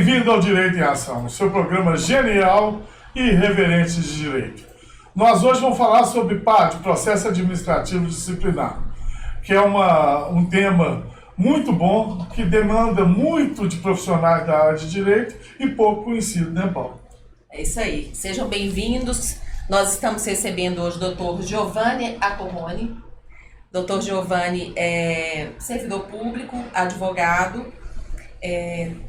Bem-vindo ao Direito em Ação, seu programa genial e irreverente de direito. Nós hoje vamos falar sobre PAD, Processo Administrativo Disciplinar, que é um tema muito bom, que demanda muito de profissionais da área de direito e pouco conhecido, né, Paulo? É isso aí. Sejam bem-vindos. Nós estamos recebendo hoje o Dr. Giovanni Acomoni. Dr. Giovanni é servidor público, advogado,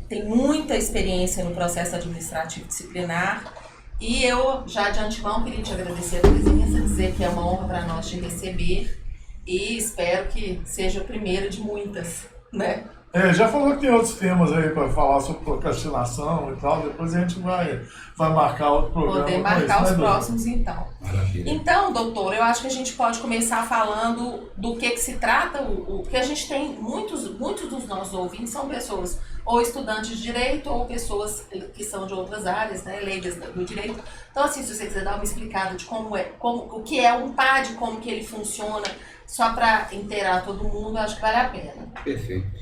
tem muita experiência no processo administrativo disciplinar e eu, já de antemão, queria te agradecer a presença, dizer que é uma honra para nós te receber e espero que seja o primeiro de muitas, né? Já falou que tem outros temas aí para falar sobre procrastinação e tal, depois a gente vai marcar outro programa. Poder marcar os próximos, então. Maravilha. Então, doutor, eu acho que a gente pode começar falando do que se trata, porque a gente tem muitos dos nossos ouvintes são pessoas ou estudantes de direito ou pessoas que são de outras áreas, né, leigas do direito. Então, assim, se você quiser dar uma explicada de o que é um PAD, como que ele funciona, só para inteirar todo mundo, eu acho que vale a pena. Perfeito.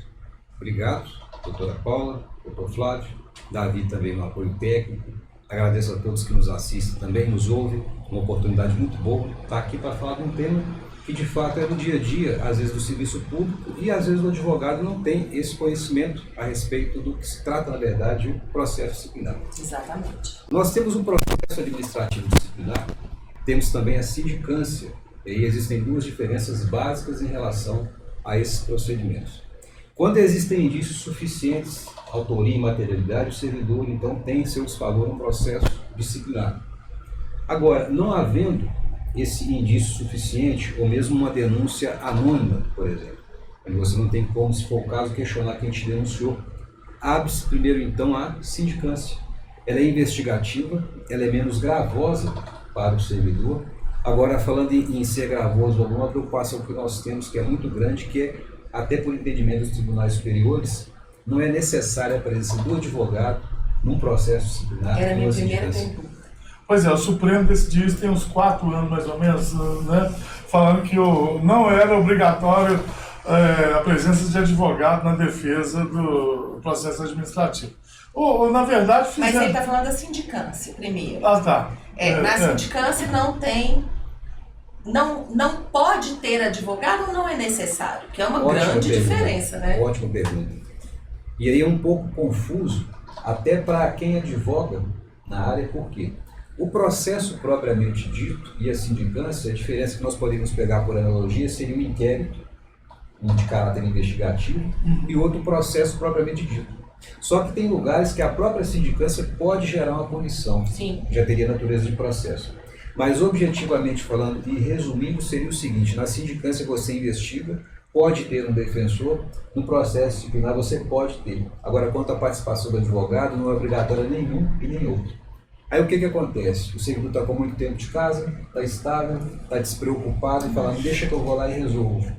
Obrigado, doutora Paula, doutor Flávio, Davi também no apoio técnico. Agradeço a todos que nos assistem também, nos ouvem. Uma oportunidade muito boa estar aqui para falar de um tema que de fato é do dia a dia, às vezes do serviço público, e às vezes o advogado não tem esse conhecimento a respeito do que se trata, na verdade, o processo disciplinar. Exatamente. Nós temos um processo administrativo disciplinar, temos também a sindicância, e aí existem duas diferenças básicas em relação a esses procedimentos. Quando existem indícios suficientes, autoria e materialidade, o servidor então tem seu desfavor no processo disciplinar. Agora, não havendo esse indício suficiente, ou mesmo uma denúncia anônima, por exemplo, onde você não tem como, se for o caso, questionar quem te denunciou, abre-se primeiro então a sindicância. Ela é investigativa, ela é menos gravosa para o servidor. Agora, falando em ser gravoso, alguma preocupação que nós temos, que é muito grande, que é, até por entendimento dos tribunais superiores, não é necessária a presença do advogado num processo disciplinar. Era a minha primeira pergunta. Pois é, o Supremo decidiu isso tem uns 4 anos mais ou menos, né, falando que não era obrigatório a presença de advogado na defesa do processo administrativo. Ou na verdade, Mas ele está falando da sindicância primeiro. Ah, tá. Na sindicância não pode ter advogado ou não é necessário? Que é uma grande diferença, né? Ótima pergunta. E aí é um pouco confuso, até para quem advoga na área, por quê? O processo propriamente dito e a sindicância, a diferença que nós podemos pegar por analogia seria um inquérito, um de caráter investigativo, e outro processo propriamente dito. Só que tem lugares que a própria sindicância pode gerar uma punição. Sim. Já teria natureza de processo. Mas objetivamente falando e resumindo, seria o seguinte: na sindicância você investiga, pode ter um defensor, no processo disciplinar você pode ter. Agora, quanto à participação do advogado, não é obrigatória nenhum e nem outro. Aí o que acontece? O servidor está com muito tempo de casa, está estável, está despreocupado e falando, deixa que eu vou lá e resolvo.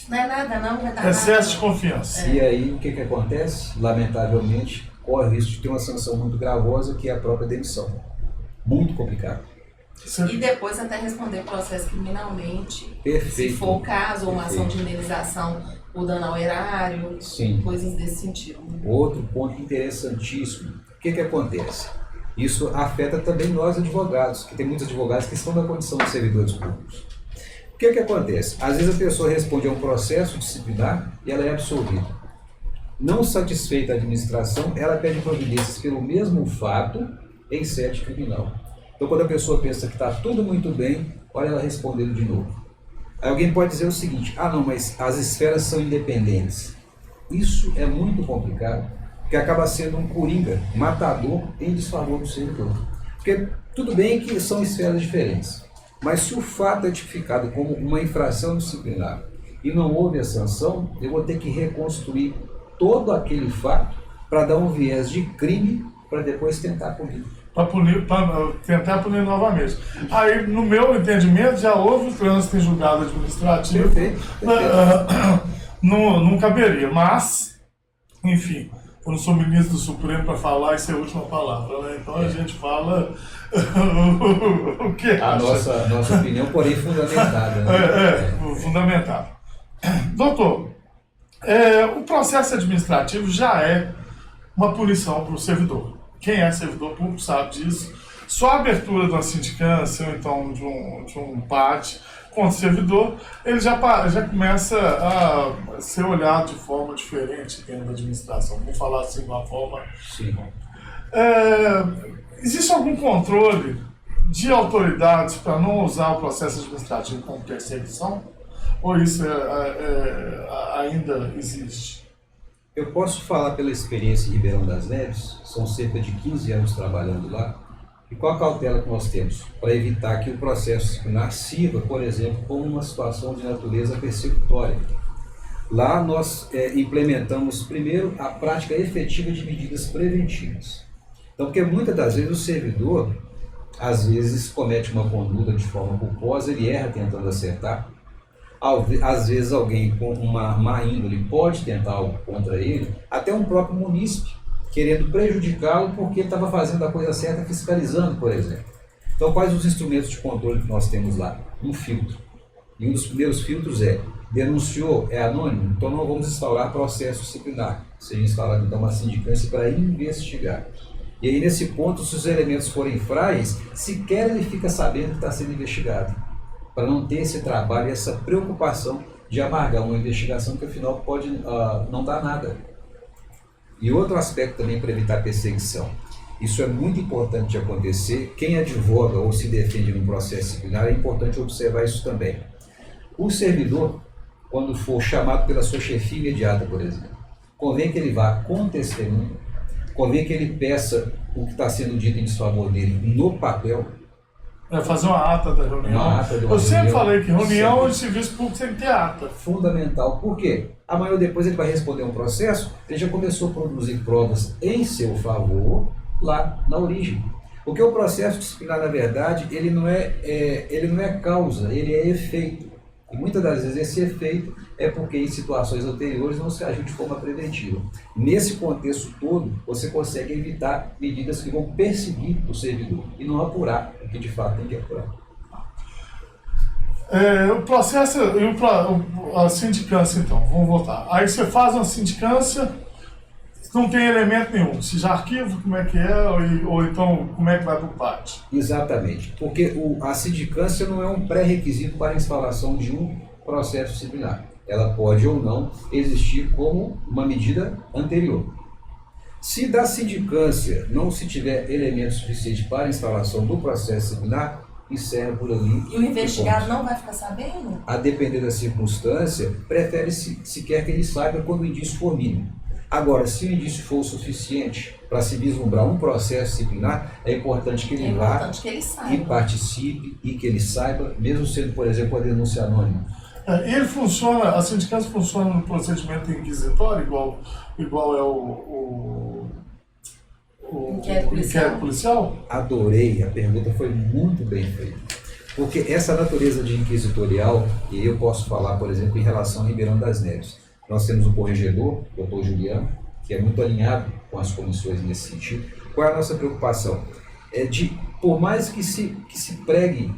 Não é nada, não vai dar nada. Excesso de confiança. E aí o que acontece? Lamentavelmente, corre o risco de ter uma sanção muito gravosa, que é a própria demissão. Muito complicado. E depois até responder o processo criminalmente. Perfeito. Se for o caso, ou uma ação Perfeito. de indenização por dano ao erário, Sim. coisas desse sentido. Outro ponto interessantíssimo. O que acontece? Isso afeta também nós advogados, que tem muitos advogados que estão na condição de servidores públicos. O que acontece? Às vezes a pessoa responde a um processo disciplinar e ela é absolvida. Não satisfeita a administração, ela pede providências pelo mesmo fato em sede criminal. Então, quando a pessoa pensa que está tudo muito bem, olha ela respondendo de novo. Aí alguém pode dizer o seguinte: não, mas as esferas são independentes. Isso é muito complicado, porque acaba sendo um coringa, matador em desfavor do servidor. Porque tudo bem que são esferas diferentes, mas se o fato é tipificado como uma infração disciplinar e não houve a sanção, eu vou ter que reconstruir todo aquele fato para dar um viés de crime para depois tentar punir. Para tentar punir novamente. Aí, no meu entendimento, já houve o trânsito em julgado administrativo. Perfeito. Não caberia, mas, enfim, eu não sou ministro do Supremo para falar, isso é a última palavra, né? Então a gente fala o que a acha. nossa opinião, porém, fundamentada. Né? Fundamentada. Doutor, o processo administrativo já é uma punição para o servidor. Quem é servidor público sabe disso. Só a abertura de uma sindicância ou então de um PAT contra o servidor, ele já começa a ser olhado de forma diferente dentro da administração. Vamos falar assim de uma forma... Sim. Existe algum controle de autoridades para não usar o processo administrativo como perseguição? Ou isso ainda existe? Eu posso falar pela experiência em Ribeirão das Neves, são cerca de 15 anos trabalhando lá, e qual a cautela que nós temos para evitar que o processo disciplinar sirva, por exemplo, como uma situação de natureza persecutória. Lá nós implementamos primeiro a prática efetiva de medidas preventivas. Então, porque muitas das vezes o servidor, às vezes, comete uma conduta de forma culposa, ele erra tentando acertar. Às vezes alguém com uma má índole pode tentar algo contra ele, até um próprio munícipe, querendo prejudicá-lo porque ele estava fazendo a coisa certa, fiscalizando, por exemplo. Então, quais os instrumentos de controle que nós temos lá? Um filtro. E um dos primeiros filtros denunciou, é anônimo, então não vamos instaurar processo disciplinar. Seria instalado então uma sindicância para investigar. E aí, nesse ponto, se os elementos forem frágeis, sequer ele fica sabendo que está sendo investigado, para não ter esse trabalho e essa preocupação de amargar uma investigação que, afinal, pode não dar nada. E outro aspecto também para evitar perseguição. Isso é muito importante de acontecer. Quem advoga ou se defende num processo disciplinar, é importante observar isso também. O servidor, quando for chamado pela sua chefia imediata, por exemplo, convém que ele vá com testemunho, convém que ele peça o que está sendo dito em desfavor dele no papel. Fazer uma ata da reunião. Eu sempre falei que reunião de serviço público tem que ter ata. Fundamental. Por quê? Amanhã ou depois ele vai responder um processo, ele já começou a produzir provas em seu favor lá na origem. Porque o processo disciplinar, na verdade, ele não é causa, ele é efeito. E muitas das vezes esse efeito é porque em situações anteriores não se agiu de forma preventiva. Nesse contexto todo, você consegue evitar medidas que vão perseguir o servidor e não apurar o que de fato tem que apurar. O processo, a sindicância então, vamos voltar. Aí você faz uma sindicância, não tem elemento nenhum. Se já arquivo, como é que é, ou então como é que vai para o PAT? Exatamente, porque a sindicância não é um pré-requisito para a instalação de um processo disciplinar. Ela pode ou não existir como uma medida anterior. Se da sindicância não se tiver elementos suficientes para a instalação do processo disciplinar, encerra por ali. E o investigado não vai ficar sabendo? A depender da circunstância, prefere-se sequer que ele saiba quando o indício for mínimo. Agora, se o indício for o suficiente para se vislumbrar um processo disciplinar, é importante que ele vá e participe e que ele saiba, mesmo sendo, por exemplo, a denúncia anônima. Ele funciona, a sindicância funciona no procedimento inquisitório, igual é o inquérito policial? Adorei, a pergunta foi muito bem feita. Porque essa natureza de inquisitorial, e eu posso falar, por exemplo, em relação a Ribeirão das Neves. Nós temos o corregedor, o Dr. Juliano, que é muito alinhado com as comissões nesse sentido. Qual é a nossa preocupação? Por mais que se pregue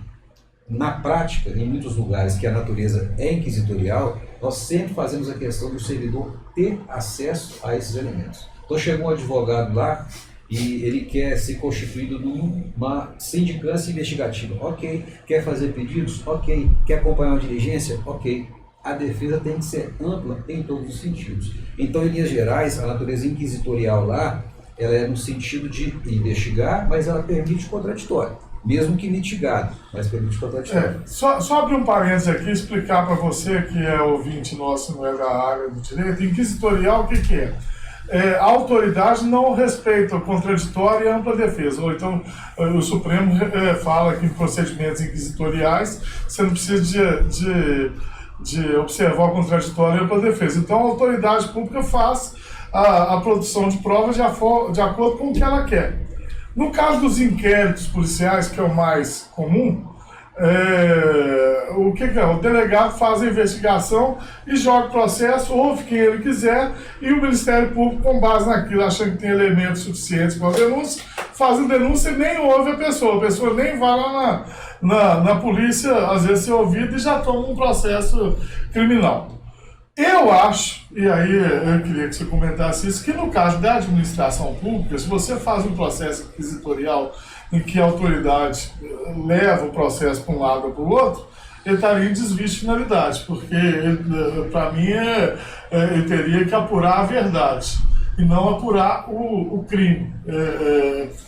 na prática, em muitos lugares, que a natureza é inquisitorial, nós sempre fazemos a questão do servidor ter acesso a esses elementos. Então chegou um advogado lá e ele quer ser constituído numa sindicância investigativa. Ok. Quer fazer pedidos? Ok. Quer acompanhar uma diligência? Ok. A defesa tem que ser ampla em todos os sentidos. Então, em linhas gerais, a natureza inquisitorial lá, ela é no sentido de investigar, mas ela permite contraditório. Mesmo que mitigado, mas permite contraditório. Só abrir um parênteses aqui e explicar para você, que é ouvinte nosso, não é da área do direito. Inquisitorial, o que é? A autoridade não respeita o contraditório e a ampla defesa. Ou então, o Supremo fala que em procedimentos inquisitoriais você não precisa de observar o contraditório e a ampla defesa. Então, a autoridade pública faz a produção de provas de acordo com o que ela quer. No caso dos inquéritos policiais, que é o mais comum, o que é? O delegado faz a investigação e joga o processo, ouve quem ele quiser, e o Ministério Público, com base naquilo, achando que tem elementos suficientes para a denúncia, faz a denúncia e nem ouve a pessoa nem vai lá na polícia, às vezes ser ouvido, e já toma um processo criminal. Eu acho, e aí eu queria que você comentasse isso, que no caso da administração pública, se você faz um processo inquisitorial em que a autoridade leva o processo para um lado ou para o outro, ele estaria em desvio de finalidade, porque para mim ele teria que apurar a verdade e não apurar o crime.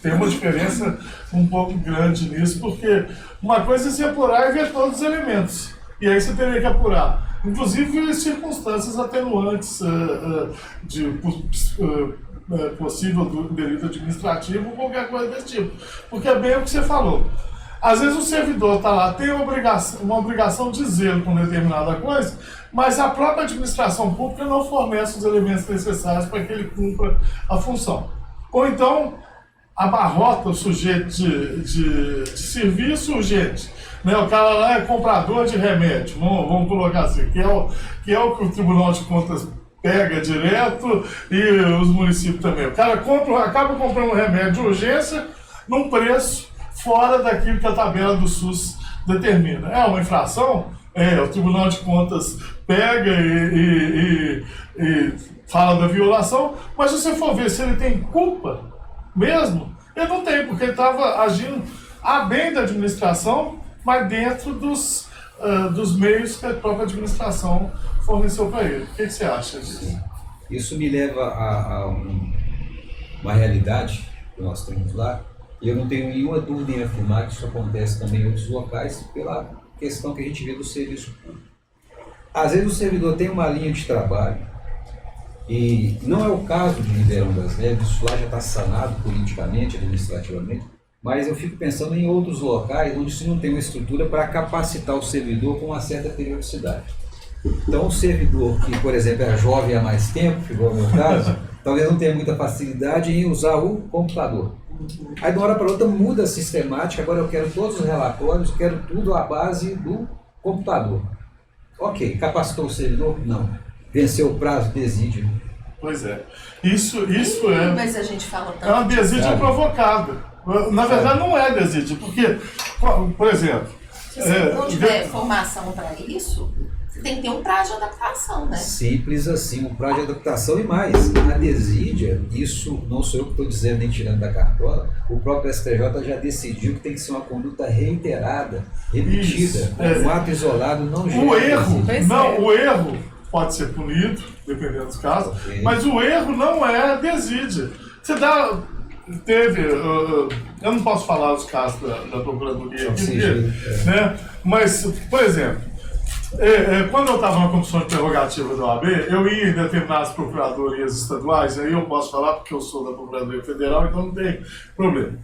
Tem uma diferença um pouco grande nisso, porque uma coisa é se apurar e ver todos os elementos, e aí você teria que apurar inclusive circunstâncias atenuantes de possível delito administrativo ou qualquer coisa desse tipo. Porque é bem o que você falou. Às vezes o servidor está lá, tem uma obrigação de zelo com determinada coisa, mas a própria administração pública não fornece os elementos necessários para que ele cumpra a função. Ou então, abarrota o sujeito de serviço urgente. Né? O cara lá é comprador de remédio, vamos colocar assim, que é o que o Tribunal de Contas pega direto e os municípios também. O cara acaba comprando um remédio de urgência num preço fora daquilo que a tabela do SUS determina. É uma infração? O Tribunal de Contas pega e fala da violação, mas se você for ver se ele tem culpa mesmo, ele não tem, porque ele estava agindo a bem da administração, mas dentro dos meios que a própria administração forneceu para ele. O que você acha disso? Isso me leva a uma realidade que nós temos lá, e eu não tenho nenhuma dúvida em afirmar que isso acontece também em outros locais, pela questão que a gente vê do serviço público. Às vezes o servidor tem uma linha de trabalho, e não é o caso de Ribeirão das Neves, isso lá já está sanado politicamente, administrativamente, mas eu fico pensando em outros locais onde se não tem uma estrutura para capacitar o servidor com uma certa periodicidade. Então, o servidor que, por exemplo, é jovem há mais tempo, igual ao meu caso, talvez não tenha muita facilidade em usar o computador. Aí, de uma hora para outra, muda a sistemática, agora eu quero todos os relatórios, quero tudo à base do computador. Ok, capacitou o servidor? Não. Venceu o prazo? Desídio. Pois é. Isso é... Mas a gente fala tanto... É uma desídia provocada. Na verdade, não é desídia, porque, por exemplo... Se você não tiver formação para isso, você tem que ter um prazo de adaptação, né? Simples assim, um prazo de adaptação e mais. A desídia, isso não sou eu que estou dizendo nem tirando da cartola, o próprio STJ já decidiu que tem que ser uma conduta reiterada, repetida. Um ato isolado não gera o erro pode ser punido, dependendo dos casos, mas o erro não é desídia. Você dá... eu não posso falar os casos da Procuradoria aqui, né? Mas, por exemplo, quando eu estava na comissão de prerrogativa da OAB, eu ia em determinadas procuradorias estaduais, aí eu posso falar porque eu sou da Procuradoria Federal, então não tem problema.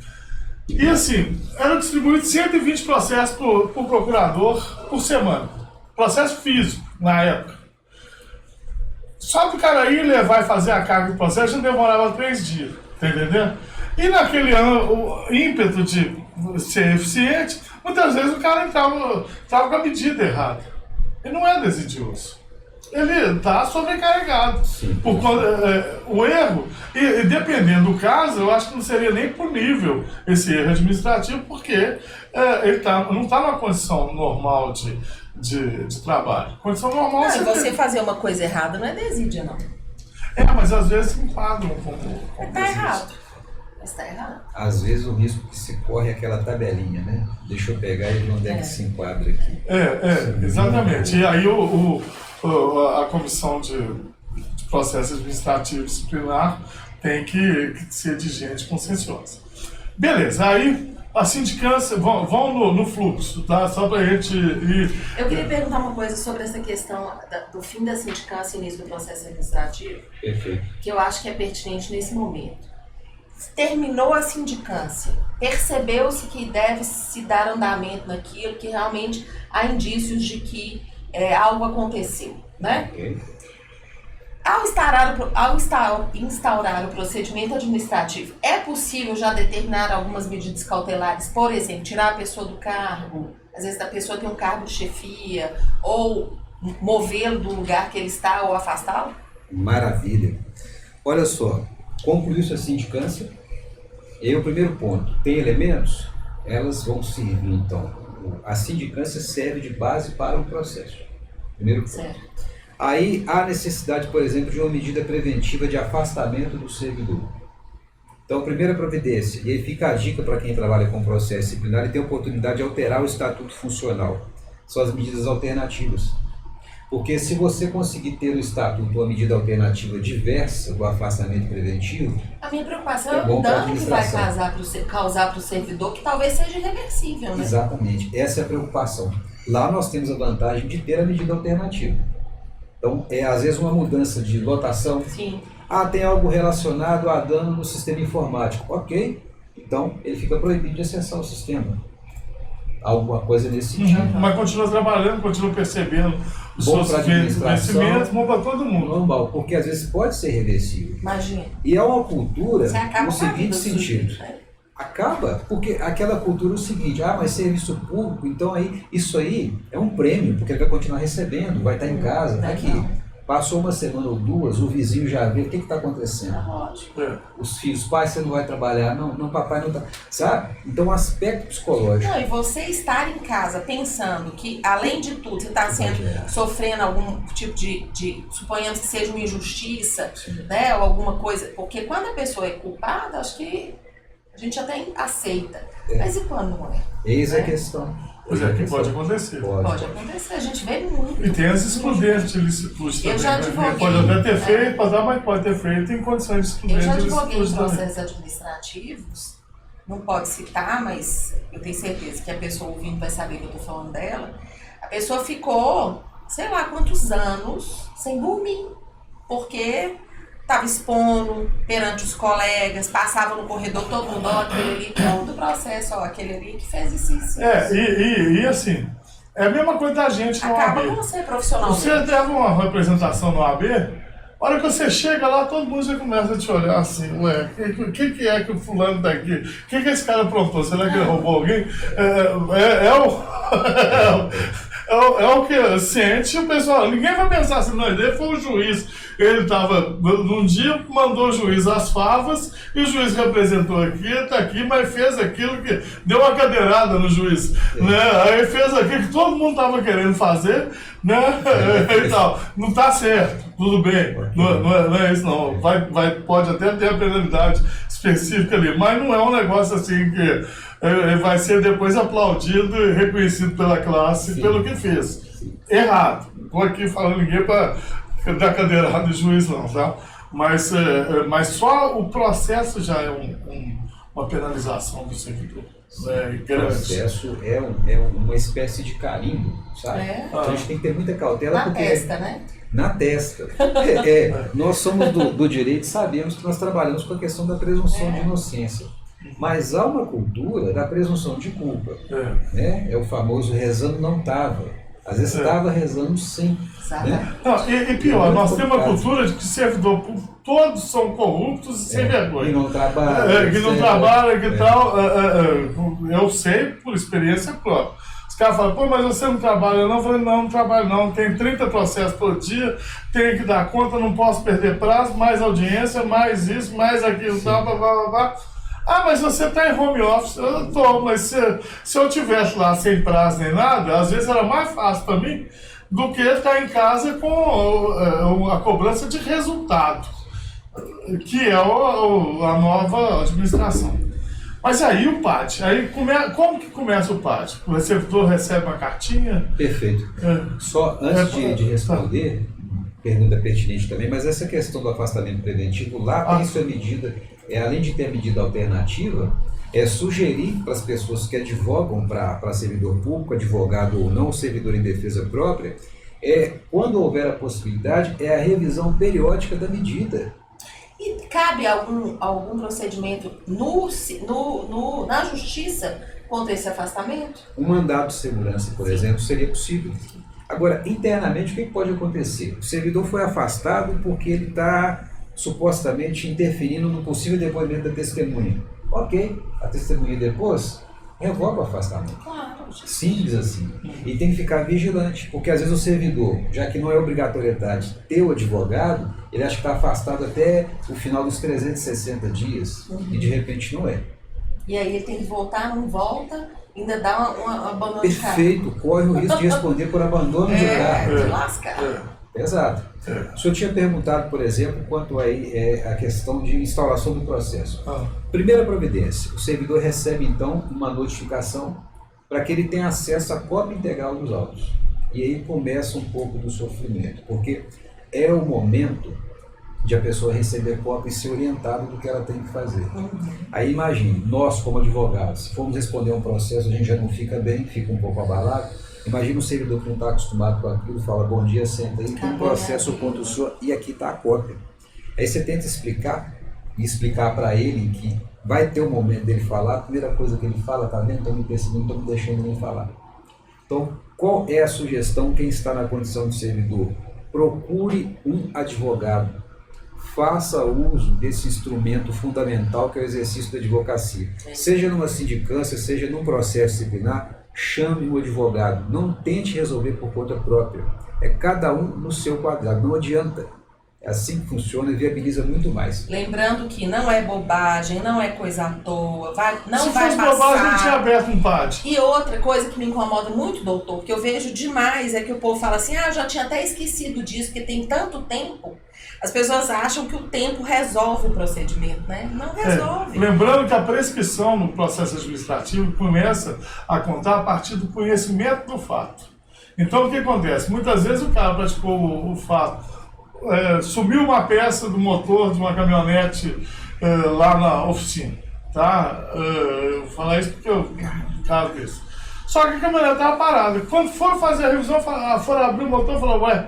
E assim, eram distribuídos 120 processos por procurador por semana. Processo físico, na época. Só que o cara ia levar e fazer a carga do processo já demorava 3 dias, tá entendendo? E naquele ano, o ímpeto de ser eficiente, muitas vezes o cara estava com a medida errada. Ele não é desidioso. Ele está sobrecarregado. O erro, e dependendo do caso, eu acho que não seria nem punível esse erro administrativo, porque ele não está numa condição normal de trabalho. Condição normal não, você fazer uma coisa errada não é desídia, não. Mas às vezes enquadram como está errado. Mas está errado. Às vezes o risco que se corre é aquela tabelinha, né? Deixa eu pegar e ver onde é que se enquadra aqui. Exatamente. E aí a comissão de processo administrativo disciplinar tem que ser de gente conscienciosa. Beleza, aí a sindicância, vão no fluxo, tá? Só para a gente ir... Eu queria perguntar uma coisa sobre essa questão do fim da sindicância e início do processo administrativo. Perfeito. Que eu acho que é pertinente nesse momento. Terminou a sindicância, percebeu-se que deve se dar andamento naquilo, que realmente há indícios de que algo aconteceu, né? Okay. Ao instaurar o procedimento administrativo, é possível já determinar algumas medidas cautelares, por exemplo, tirar a pessoa do cargo, às vezes a pessoa tem um cargo de chefia, ou movê-lo do lugar que ele está ou afastá-lo? Maravilha. Olha só, concluiu-se a sindicância, e o primeiro ponto, tem elementos? Elas vão servir, então. A sindicância serve de base para o processo. Primeiro ponto. Certo. Aí há necessidade, por exemplo, de uma medida preventiva de afastamento do servidor. Então, a primeira providência, e aí fica a dica para quem trabalha com processo disciplinar e tem a oportunidade de alterar o estatuto funcional, são as medidas alternativas. Porque se você conseguir ter no estatuto uma medida alternativa diversa do afastamento preventivo, a minha preocupação é é bom o pra dano que vai administração. causar para o servidor, que talvez seja irreversível, né? Exatamente, essa é a preocupação. Lá nós temos a vantagem de ter a medida alternativa. Então, às vezes uma mudança de lotação. Sim. Tem algo relacionado a dano no sistema informático. Ok, então ele fica proibido de acessar o sistema. Alguma coisa nesse sentido. Mas continua trabalhando, continua percebendo os Bom seus pra administração, vencimentos, bom para todo mundo. Normal, porque às vezes pode ser reversível. Imagina. E é uma cultura Você acaba no com a seguinte vida do sentido. sujeito, né? Acaba, porque aquela cultura é o seguinte, mas serviço público, então aí, isso aí é um prêmio, porque ele vai continuar recebendo, vai estar em casa. Aqui, passou uma semana ou duas, o vizinho já vê o que está acontecendo. Lógico. Os filhos, pai, você não vai trabalhar, não, papai não está. Sabe? Então, o aspecto psicológico. Não, e você estar em casa pensando que, além de tudo, você está sofrendo algum tipo de, suponhamos que seja uma injustiça, né, ou alguma coisa, porque quando a pessoa é culpada, acho que a gente até aceita. Mas e quando não é? Eis a questão. Pois é, que pode acontecer. Pode acontecer, a gente vê muito. E tem as excludentes de licitude também. Eu já né? advoguei. Pode até ter feito, mas pode ter feito, tem condições de Eu excludente já de advoguei em licitude também. processos administrativos, não pode citar, mas eu tenho certeza que a pessoa ouvindo vai saber que eu estou falando dela. A pessoa ficou, sei lá quantos anos, sem dormir, porque estava expondo perante os colegas, passava no corredor, todo mundo, aquele ali, todo o processo, aquele ali que fez isso. E assim, é a mesma coisa da gente no Acaba AB. com você profissionalmente. Você teve uma representação no AB, a hora que você chega lá, todo mundo já começa a te olhar assim, o que é que o fulano tá aqui? O que esse cara aprontou? Será que ele roubou alguém? É o que sente o pessoal. Ninguém vai pensar assim, não, ele foi o juiz. Ele estava, num dia, mandou o juiz às favas, e o juiz representou aqui, está aqui, mas fez aquilo que deu uma cadeirada no juiz. Né? Aí fez aquilo que todo mundo estava querendo fazer, né? E tal. Não está certo, tudo bem. Não é isso, não. Pode até ter a penalidade específica ali, mas não é um negócio assim que vai ser depois aplaudido e reconhecido pela classe pelo que fez. Errado. Estou aqui falando ninguém para dar cadeirada de juiz, não, tá? Mas só o processo já é uma penalização do servidor. O processo é uma espécie de carimbo, sabe? Então a gente tem que ter muita cautela. Na testa, né? Na testa. Nós somos do direito e sabemos que nós trabalhamos com a questão da presunção de inocência. Mas há uma cultura da presunção de culpa. Né? É o famoso rezando não estava. Às vezes estava rezando sim. Né? Não, e pior, nós temos uma cultura de que servidor público, todos são corruptos e sem vergonha. E não trabalham. Que não trabalham, que tal. Eu sei por experiência própria. Os caras falam, pô, mas você não trabalha não? Eu falei, não trabalho não. Tem 30 processos por dia, tenho que dar conta, não posso perder prazo, mais audiência, mais isso, mais aquilo, tal, blá, blá, blá, blá. Mas você está em home office. Eu estou, mas se eu estivesse lá sem prazo nem nada, às vezes era mais fácil para mim do que estar em casa com a cobrança de resultado, que é a nova administração. Mas aí o PAT, como que começa o PAT? O receptor recebe uma cartinha? Perfeito. Só antes de responder, pergunta pertinente também, mas essa questão do afastamento preventivo, lá tem sua medida, além de ter a medida alternativa, é sugerir para as pessoas que advogam para servidor público, advogado ou não, servidor em defesa própria, quando houver a possibilidade, a revisão periódica da medida. E cabe algum procedimento na justiça contra esse afastamento? Um mandado de segurança, por exemplo, seria possível. Agora, internamente, o que pode acontecer? O servidor foi afastado porque ele está supostamente interferindo no possível depoimento da testemunha. Ok, a testemunha depois revoga o afastamento. Claro. Simples assim. E tem que ficar vigilante, porque às vezes o servidor, já que não é obrigatoriedade ter o advogado, ele acha que está afastado até o final dos 360 dias, e de repente não é. E aí ele tem que voltar, não volta, ainda dá uma abandono de cargo. Perfeito, corre o risco de responder por abandono de cargo. De lascar. Exato. O senhor tinha perguntado, por exemplo, quanto aí a questão de instauração do processo. Primeira providência, o servidor recebe então uma notificação para que ele tenha acesso à cópia integral dos autos. E aí começa um pouco do sofrimento, porque é o momento de a pessoa receber cópia e ser orientada do que ela tem que fazer. Aí imagine, nós como advogados, se formos responder um processo, a gente já não fica bem, fica um pouco abalado. Imagina um servidor que não está acostumado com aquilo, fala, bom dia, senta aí, tem um processo contra o senhor e aqui está a cópia. Aí você tenta explicar para ele que vai ter um momento dele falar, a primeira coisa que ele fala, tá vendo? Estão me perseguindo, estão me deixando ele falar. Então, qual é a sugestão quem está na condição de servidor? Procure um advogado. Faça uso desse instrumento fundamental que é o exercício da advocacia. Seja numa sindicância, seja num processo disciplinar, chame um advogado. Não tente resolver por conta própria. É cada um no seu quadrado. Não adianta. É assim que funciona e viabiliza muito mais. Lembrando que não é bobagem, não é coisa à toa, não vai Se fosse passar. bobagem, não tinha aberto um PAD. E outra coisa que me incomoda muito, doutor, que eu vejo demais, é que o povo fala assim, eu já tinha até esquecido disso, porque tem tanto tempo. As pessoas acham que o tempo resolve o procedimento, né? Não resolve. Lembrando que a prescrição no processo administrativo começa a contar a partir do conhecimento do fato. Então, o que acontece? Muitas vezes o cara praticou o fato, sumiu uma peça do motor de uma caminhonete lá na oficina, tá? Eu vou falar isso porque eu caso disso. Só que a caminhonete estava parada. Quando foram fazer a revisão, foram abrir o motor e falaram, ué,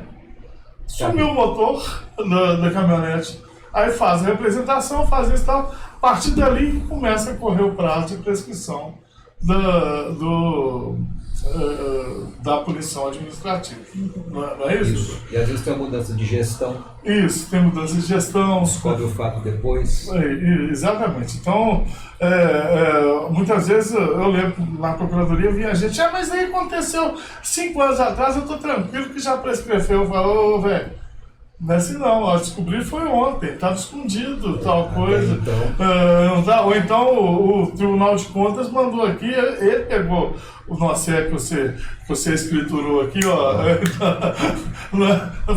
sumiu o motor da caminhonete. Aí faz a representação, faz isso e tal. A partir dali começa a correr o prazo de prescrição da punição administrativa. Não é isso? E às vezes tem uma mudança de gestão. Isso, tem mudança de gestão. Descobre o fato depois. Exatamente. Então, muitas vezes eu lembro na procuradoria, vinha gente, mas aí aconteceu 5 anos atrás, eu estou tranquilo que já prescreveu. Eu falo, velho, não é assim não, ó, descobri foi ontem, estava escondido, tal coisa. Então. Ou então o Tribunal de Contas mandou aqui, ele pegou o NOCE que você escriturou aqui, ó,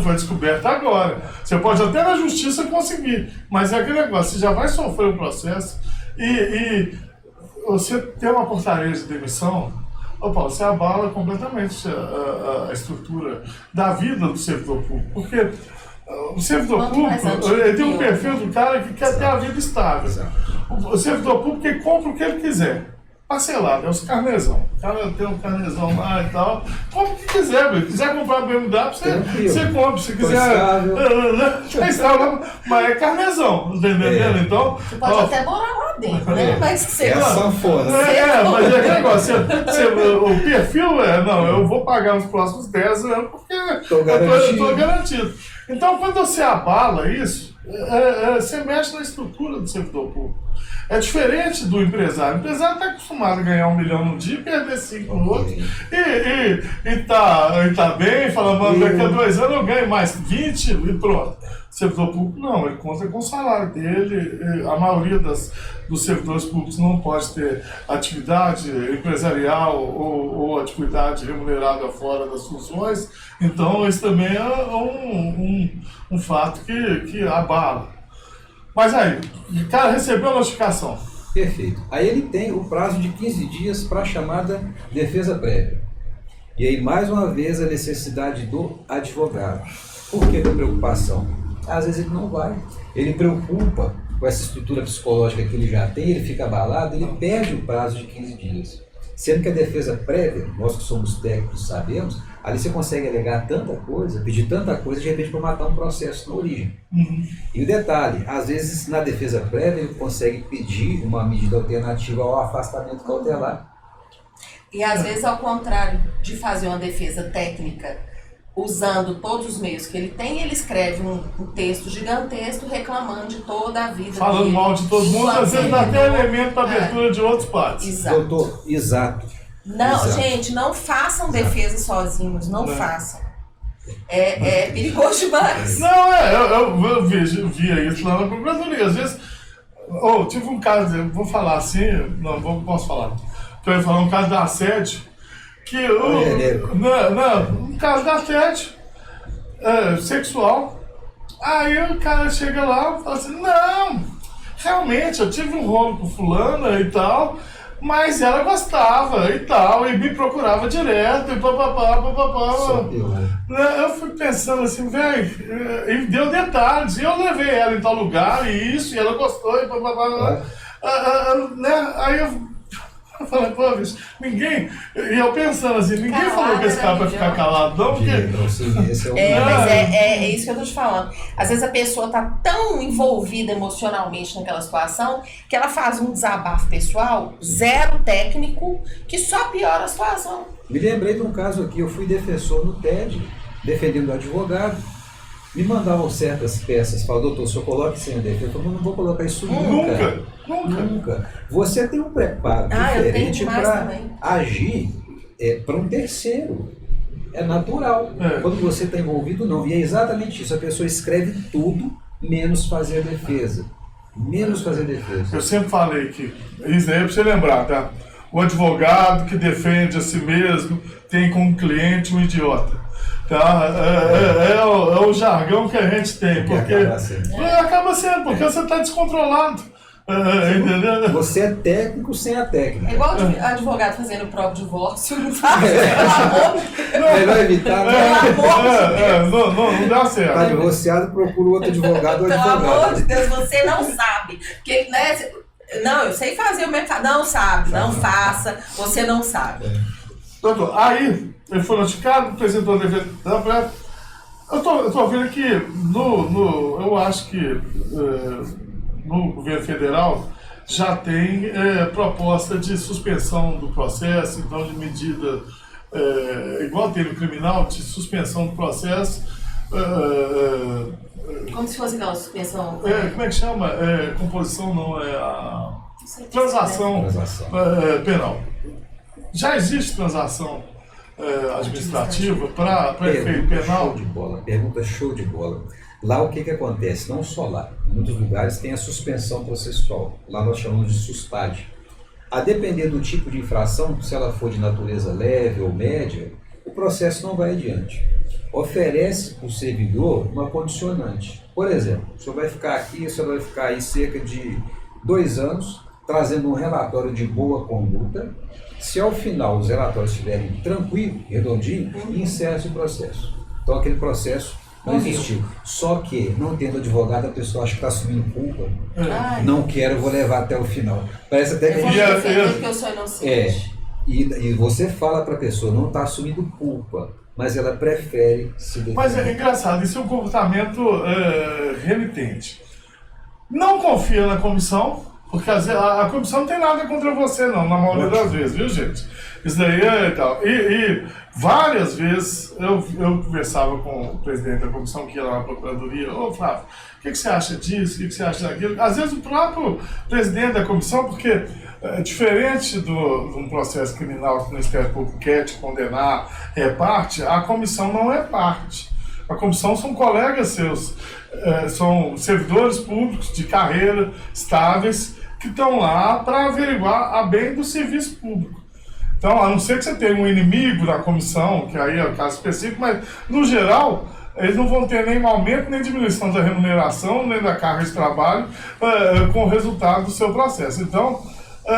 foi descoberto agora. Você pode até na justiça conseguir, mas é aquele negócio, você já vai sofrer um processo e você tem uma portaria de demissão, você abala completamente a estrutura da vida do servidor público, porque o servidor público, ele tem um perfil do cara que quer ter a vida estável. O servidor público, ele compra o que ele quiser. Parcelado, é os carnezão. O cara tem um carnezão lá e tal. Compra o que quiser, se quiser comprar BMW, você compra. Se quiser. Mas é carnezão, entendeu? Então. Você pode até morar lá dentro, né? Mas você. É sanfona. Mas é aquele negócio. O perfil eu vou pagar nos próximos 10 anos porque eu estou garantido. Então, quando você abala isso, você mexe na estrutura do servidor público. É diferente do empresário. O empresário está acostumado a ganhar 1 milhão num dia e perder 5 no outro. E tá bem, falando, daqui a 2 anos eu ganho mais 20 e pronto. O servidor público não, ele conta com o salário dele. A maioria dos servidores públicos não pode ter atividade empresarial ou atividade remunerada fora das funções. Então, isso também é um fato que abala. Mas aí, o cara recebeu a notificação. Perfeito. Aí ele tem o prazo de 15 dias para a chamada defesa prévia. E aí, mais uma vez, a necessidade do advogado. Por que da preocupação? Às vezes ele não vai. Ele preocupa com essa estrutura psicológica que ele já tem, ele fica abalado, ele perde o prazo de 15 dias. Sendo que a defesa prévia, nós que somos técnicos sabemos, ali você consegue alegar tanta coisa, pedir tanta coisa, de repente para matar um processo na origem. E o detalhe, às vezes na defesa prévia ele consegue pedir uma medida alternativa ao afastamento cautelar. E às vezes ao contrário de fazer uma defesa técnica, usando todos os meios que ele tem, ele escreve um texto gigantesco reclamando de toda a vida falando dele, mal de todo mundo, às vezes dá até elemento para abertura de outros partes. Exato. Doutor, exato. Não, exato. Gente, não façam defesa sozinhos, não façam. É perigoso demais. Não, eu via isso lá na procuradoria. Às vezes, tive um caso, vou falar assim, não posso falar. Então eu ia falar um caso de assédio, que um caso de assédio sexual. Aí o cara chega lá e fala assim, não, realmente eu tive um rolo com fulana e tal, mas ela gostava e tal, e me procurava direto, e papapá. Eu fui pensando assim, velho, e deu detalhes, e eu levei ela em tal lugar, e isso, e ela gostou, e papapá. Né? Aí eu falei, pô, bicho, ninguém. E eu pensando assim, ninguém falou que esse cara vai ficar calado, não, porque. Mas é isso que eu tô te falando. Às vezes a pessoa tá tão envolvida emocionalmente naquela situação que ela faz um desabafo pessoal, zero técnico, que só piora a situação. Me lembrei de um caso aqui, eu fui defensor no TED, defendendo o advogado. Me mandavam certas peças, falavam, doutor, o senhor coloque sem a defesa. Eu falei, não vou colocar isso nunca. Você tem um preparo diferente para agir para um terceiro. É natural. Quando você está envolvido, não. E é exatamente isso. A pessoa escreve tudo, menos fazer a defesa. Eu sempre falei que, isso aí é para você lembrar, tá? O advogado que defende a si mesmo tem como cliente um idiota. Tá? É o jargão que a gente tem, porque acaba sendo, porque você está descontrolado. Entendeu? Você é técnico sem a técnica. É igual advogado fazendo o próprio divórcio, não faz, pelo amor. Melhor evitar, não dá certo. Está divorciado, procura outro advogado ou Pelo advogado. amor de Deus, você não sabe. Porque, né, não, eu sei fazer o mercado. Não sabe, não faça, você não sabe. Doutor, aí ele foi notificado, apresentou a defesa. Eu tô vendo que eu acho que no governo federal já tem proposta de suspensão do processo, então de medida, igual tem no criminal, de suspensão do processo. Como se fosse aquela suspensão. Como é que chama? Composição não, é a transação penal. Já existe transação administrativa para efeito penal? Show de bola. Pergunta show de bola. Lá o que acontece? Não só lá. Em muitos lugares tem a suspensão processual. Lá nós chamamos de suspade. A depender do tipo de infração, se ela for de natureza leve ou média, o processo não vai adiante. Oferece para o servidor uma condicionante. Por exemplo, o senhor vai ficar aqui, o senhor vai ficar aí cerca de 2 anos, trazendo um relatório de boa conduta. Se ao final os relatórios estiverem tranquilos, redondinho, encerra-se o processo. Então aquele processo não existiu. Só que, não tendo advogado, a pessoa acha que está assumindo culpa. Não quero, eu vou levar até o final. Parece até que eu sou inocente. E você fala para a pessoa, não está assumindo culpa, mas ela prefere se defender. Mas é engraçado, isso é um comportamento remitente. Não confia na comissão, porque a comissão não tem nada contra você, não, na maioria das vezes, viu, gente? Isso daí é tal. E várias vezes eu conversava com o presidente da comissão, que ia lá na procuradoria, ô Flávio, o que você acha disso, o que você acha daquilo? Às vezes o próprio presidente da comissão, porque diferente de um processo criminal que o Ministério Público quer te condenar, é parte, a comissão não é parte. A comissão são colegas seus, são servidores públicos de carreira estáveis que estão lá para averiguar a bem do serviço público. Então, a não ser que você tenha um inimigo na comissão, que aí é o caso específico, mas, no geral, eles não vão ter nem aumento, nem diminuição da remuneração, nem da carga de trabalho com o resultado do seu processo. Então,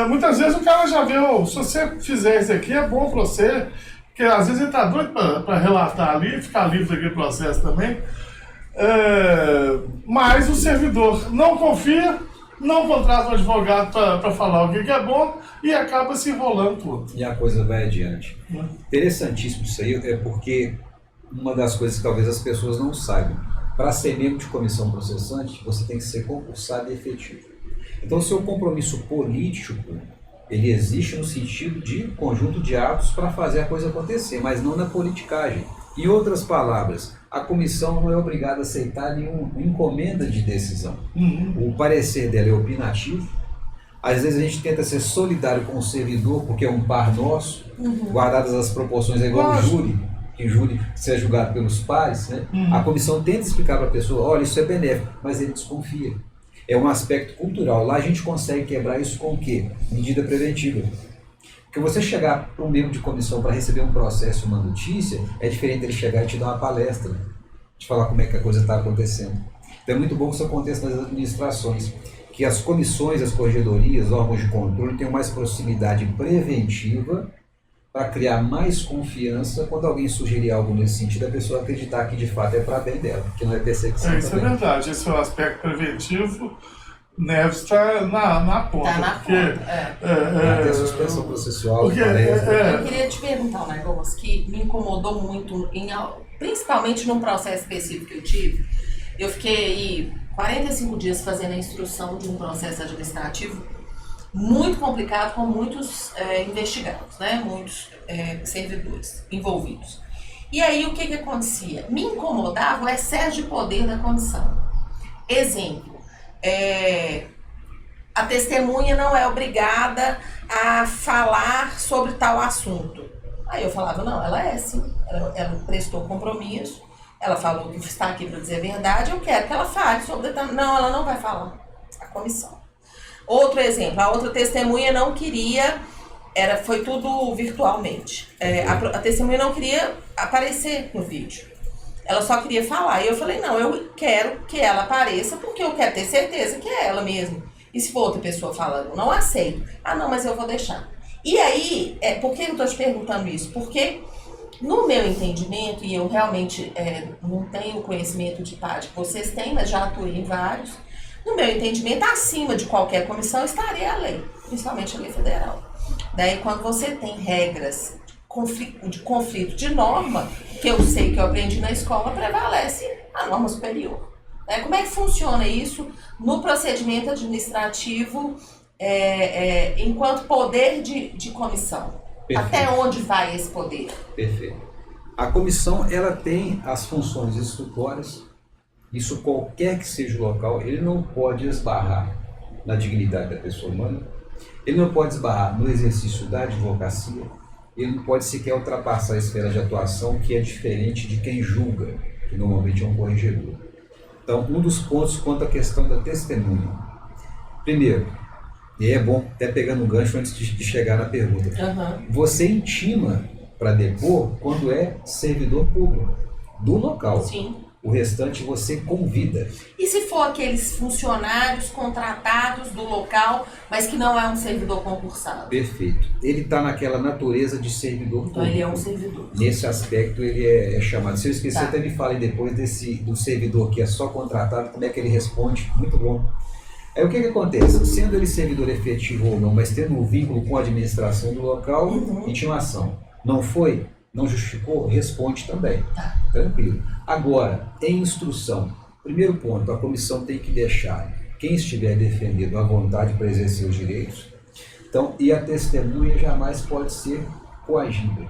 muitas vezes o cara já viu, se você fizer isso aqui, é bom para você, porque às vezes ele está doido para relatar ali e ficar livre daquele processo também. Mas o servidor não confia, não contrata um advogado para falar o que é bom e acaba se enrolando tudo. E a coisa vai adiante. Interessantíssimo isso aí, é porque uma das coisas que talvez as pessoas não saibam, para ser membro de comissão processante, você tem que ser concursado e efetivo. Então, o seu compromisso político, ele existe no sentido de conjunto de atos para fazer a coisa acontecer, mas não na politicagem. Em outras palavras, a comissão não é obrigada a aceitar nenhuma encomenda de decisão. O parecer dela é opinativo. Às vezes a gente tenta ser solidário com o servidor, porque é um par nosso, guardadas as proporções, é igual o júri, que o júri seja julgado pelos pares, né? A comissão tenta explicar para a pessoa, olha, isso é benéfico, mas ele desconfia. É um aspecto cultural. Lá a gente consegue quebrar isso com o quê? Medida preventiva. Porque você chegar para um membro de comissão para receber um processo, uma notícia, é diferente dele chegar e te dar uma palestra, te falar como é que a coisa está acontecendo. Então é muito bom que isso aconteça nas administrações, que as comissões, as corregedorias, órgãos de controle tenham mais proximidade preventiva para criar mais confiança quando alguém sugerir algo nesse sentido, a pessoa acreditar que de fato é para bem dela, que não é perseguição. Isso é verdade, esse é o aspecto preventivo. Neves está na ponta. Está na ponta, Tem a suspensão processual. Porque, Eu queria te perguntar um negócio que me incomodou muito, principalmente num processo específico que eu tive. Eu fiquei 45 dias fazendo a instrução de um processo administrativo muito complicado, com muitos investigados, né? Muitos servidores envolvidos. E aí o que acontecia? Me incomodava o excesso de poder da comissão. Exemplo, a testemunha não é obrigada a falar sobre tal assunto. Aí eu falava, não, ela é sim, ela prestou compromisso, ela falou que está aqui para dizer a verdade, eu quero que ela fale sobre... Não, ela não vai falar, a comissão. Outro exemplo, a outra testemunha não queria, foi tudo virtualmente, a testemunha não queria aparecer no vídeo, ela só queria falar, e eu falei, não, eu quero que ela apareça porque eu quero ter certeza que é ela mesma, e se for outra pessoa falando, não aceito, não, mas eu vou deixar. E aí, por que eu estou te perguntando isso? Porque no meu entendimento, e eu realmente não tenho conhecimento de PAD que vocês têm, mas já atuei em vários. No meu entendimento, acima de qualquer comissão estaria a lei, principalmente a lei federal. Daí, quando você tem regras de conflito de norma, que eu sei que eu aprendi na escola, prevalece a norma superior. Como é que funciona isso no procedimento administrativo enquanto poder de comissão? Perfeito. Até onde vai esse poder? Perfeito. A comissão, ela tem as funções instrutórias. Isso, qualquer que seja o local, ele não pode esbarrar na dignidade da pessoa humana, ele não pode esbarrar no exercício da advocacia, ele não pode sequer ultrapassar a esfera de atuação, que é diferente de quem julga, que normalmente é um corregedor. Então, um dos pontos quanto à questão da testemunha. Primeiro, e é bom, até pegando um gancho antes de chegar na pergunta, você intima para depor quando é servidor público do local. Sim. O restante você convida. E se for aqueles funcionários contratados do local, mas que não é um servidor concursado? Perfeito. Ele está naquela natureza de servidor público. Então ele é um servidor. Nesse aspecto ele é chamado. Se eu esquecer, até me falem depois do servidor que é só contratado, como é que ele responde. Muito bom. Aí o que acontece? Sendo ele servidor efetivo ou não, mas tendo um vínculo com a administração do local, intimação. Não foi? Não justificou? Responde também. Tranquilo. Agora, em instrução, primeiro ponto, a comissão tem que deixar quem estiver defendendo à vontade para exercer os direitos. Então, e a testemunha jamais pode ser coagida.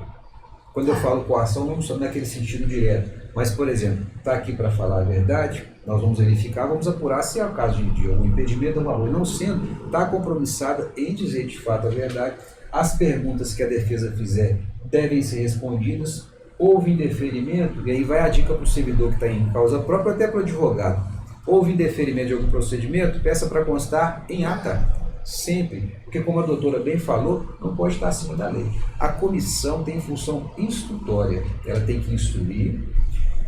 Quando eu falo coação, não só naquele sentido direto, mas, por exemplo, está aqui para falar a verdade, nós vamos verificar, vamos apurar se é o caso de algum impedimento ou valor. Não sendo, está compromissada em dizer de fato a verdade. As perguntas que a defesa fizer devem ser respondidas. Houve indeferimento, e aí vai a dica para o servidor que está em causa própria, até para o advogado. Houve indeferimento de algum procedimento, peça para constar em ata, sempre. Porque, como a doutora bem falou, não pode estar acima da lei. A comissão tem função instrutória, ela tem que instruir,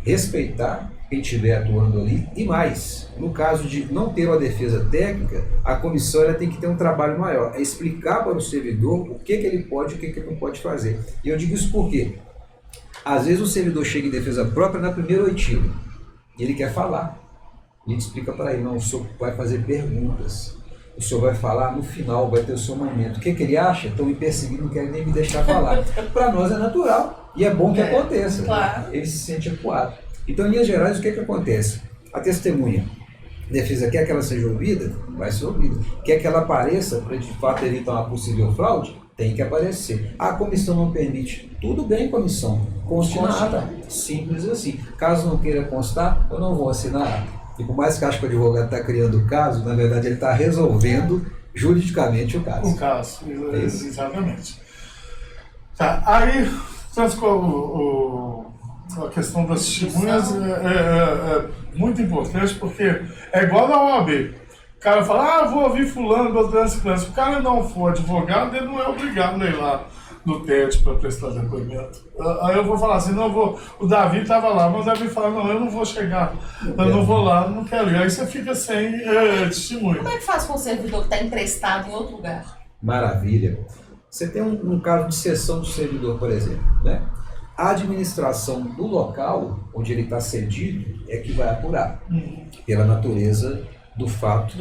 respeitar quem estiver atuando ali, e mais, no caso de não ter uma defesa técnica, a comissão ela tem que ter um trabalho maior, é explicar para o servidor o que ele pode e o que ele não pode fazer. E eu digo isso por quê? Às vezes o servidor chega em defesa própria na primeira oitiva, e ele quer falar. A gente explica para ele, não, o senhor vai fazer perguntas, o senhor vai falar no final, vai ter o seu momento. O que ele acha? Estão me perseguindo, não querem nem me deixar falar. Para nós é natural, e é bom que aconteça. Claro. Ele se sente acuado. Então, em linhas gerais, o que acontece? A testemunha, a defesa quer que ela seja ouvida? Vai ser ouvida. Quer que ela apareça para de fato evitar uma possível fraude? Tem que aparecer. A comissão não permite. Tudo bem, comissão. Conste na ata. Simples assim. Caso não queira constar, eu não vou assinar a ata. E por mais que acho que o advogado está criando o caso, na verdade ele está resolvendo juridicamente o caso. O caso, exatamente. Tá, aí, a questão das testemunhas é muito importante, porque é igual na OAB. cara fala, vou ouvir fulano, Beltrano, Ciclano. Se o cara não for advogado, ele não é obrigado a ir lá no TED para prestar depoimento. Aí eu vou falar assim, não vou. O Davi estava lá, mas o Davi fala, não, eu não vou chegar, eu não vou lá, não quero ir. Aí você fica sem testemunho. Como é que faz com o servidor que está emprestado em outro lugar? Maravilha. Você tem um caso de cessão do servidor, por exemplo, né? A administração do local onde ele está cedido é que vai apurar, pela natureza do fato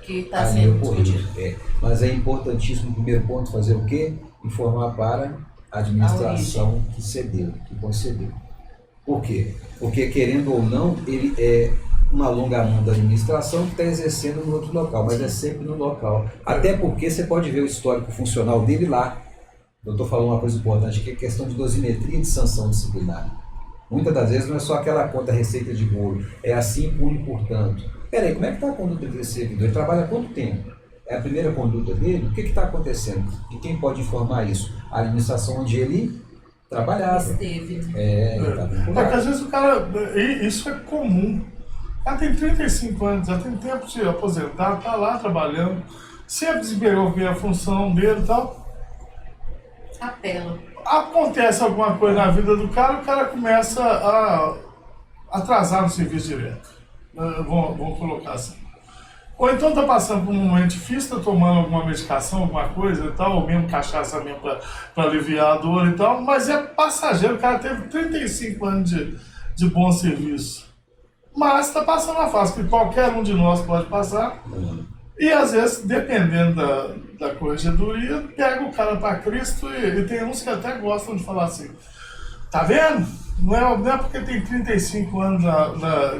Que está ali sendo ocorrido. discutido. Mas é importantíssimo, no primeiro ponto, fazer o quê? Informar para a administração que cedeu, que concedeu. Por quê? Porque, querendo ou não, ele é um alongamento da administração que está exercendo no outro local, mas é sempre no local. Até porque você pode ver o histórico funcional dele lá. Eu estou falando uma coisa importante, que é a questão de dosimetria de sanção disciplinar. Muitas das vezes não é só aquela conta receita de bolo, é assim, pune, portanto. Peraí, como é que está a conduta desse servidor? Ele trabalha há quanto tempo? É a primeira conduta dele? O que está acontecendo? E quem pode informar isso? A administração onde ele trabalhava. Esteve. Porque às vezes o cara, isso é comum. O cara tem 35 anos, já tem tempo de aposentar, está lá trabalhando, sempre desempenhou bem a função dele e tal. Apela. Acontece alguma coisa na vida do cara, o cara começa a atrasar no serviço direto. Vamos colocar assim. Ou então está passando por um momento difícil, está tomando alguma medicação, alguma coisa e tal, ou mesmo cachaça mesmo para aliviar a dor e tal, mas é passageiro, o cara teve 35 anos de bom serviço. Mas está passando a fase que qualquer um de nós pode passar. E às vezes, dependendo da corregedoria, pega o cara para Cristo e tem uns que até gostam de falar assim, tá vendo? Não é porque tem 35 anos